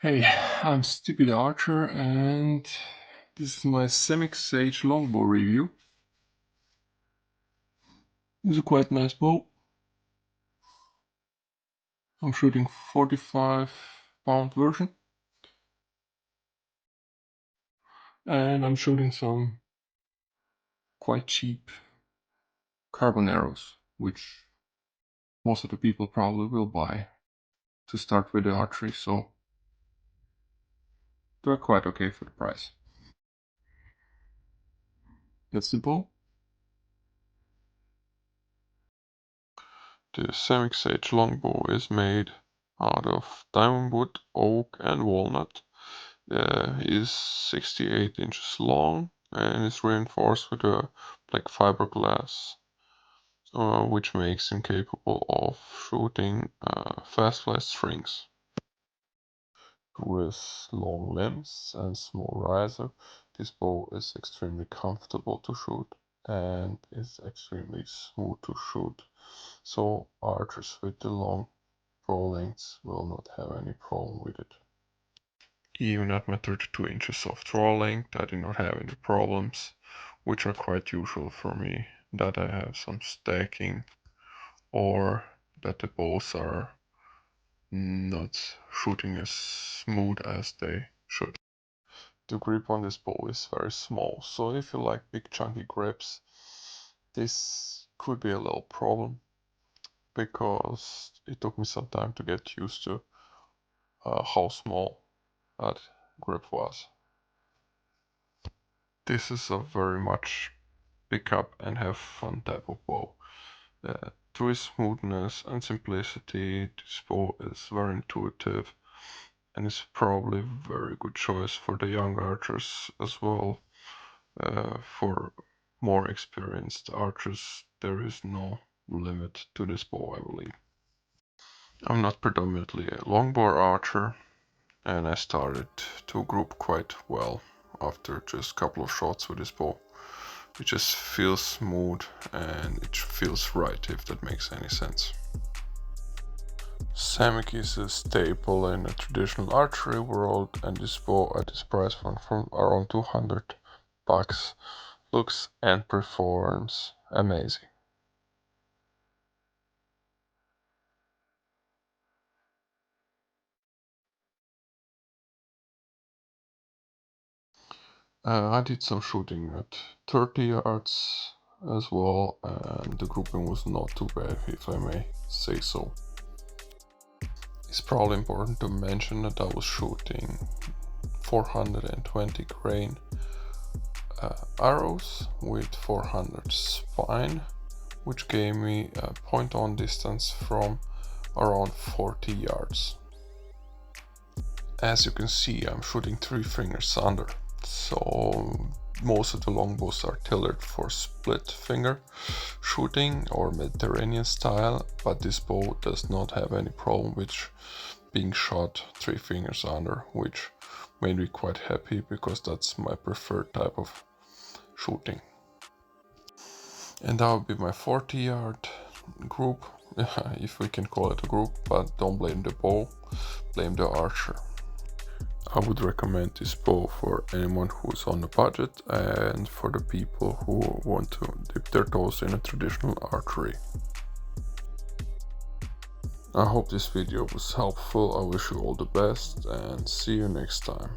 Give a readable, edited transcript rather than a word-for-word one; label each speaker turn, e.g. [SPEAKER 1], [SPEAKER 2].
[SPEAKER 1] Hey, I'm Stupid Archer and this is my Samick Sage Longbow review. It's a quite nice bow. I'm shooting 45 pound version and I'm shooting some quite cheap carbon arrows, which most of the people probably will buy to start with the archery, so they're quite okay for the price. That's the bow. The Samick Sage Longbow is made out of diamond wood, oak and walnut. Is 68 inches long and is reinforced with a black fiberglass, which makes him capable of shooting fast flat strings. With long limbs and small riser, this bow is extremely comfortable to shoot and is extremely smooth to shoot, so archers with the long bow lengths will not have any problem with it. Even at my 32 inches of draw length, I did not have any problems, which are quite usual for me, that I have some stacking or that the bows are not shooting as smooth as they should. The grip on this bow is very small, so if you like big chunky grips, this could be a little problem, because it took me some time to get used to how small that grip was. This is a very much pick up and have fun type of bow. Through its smoothness and simplicity, this bow is very intuitive and is probably a very good choice for the young archers as well. For more experienced archers, there is no limit to this bow, I believe. I'm not predominantly a longbow archer, and I started to group quite well after just a couple of shots with this bow. It just feels smooth and it feels right, if that makes any sense. Samick is a staple in the traditional archery world, and this bow at this price point from around 200 bucks looks and performs amazing. I did some shooting at 30 yards as well, and the grouping was not too bad, if I may say so. It's probably important to mention that I was shooting 420 grain arrows with 400 spine, which gave me a point on distance from around 40 yards. As you can see, I'm shooting 3 fingers under, so most of the longbows are tailored for split finger shooting or Mediterranean style, but this bow does not have any problem with being shot 3 fingers under, which made me quite happy because that's my preferred type of shooting. And that would be my 40-yard group, if we can call it a group, but don't blame the bow, blame the archer. I would recommend this bow for anyone who's on a budget and for the people who want to dip their toes in a traditional archery. I hope this video was helpful. I wish you all the best and see you next time.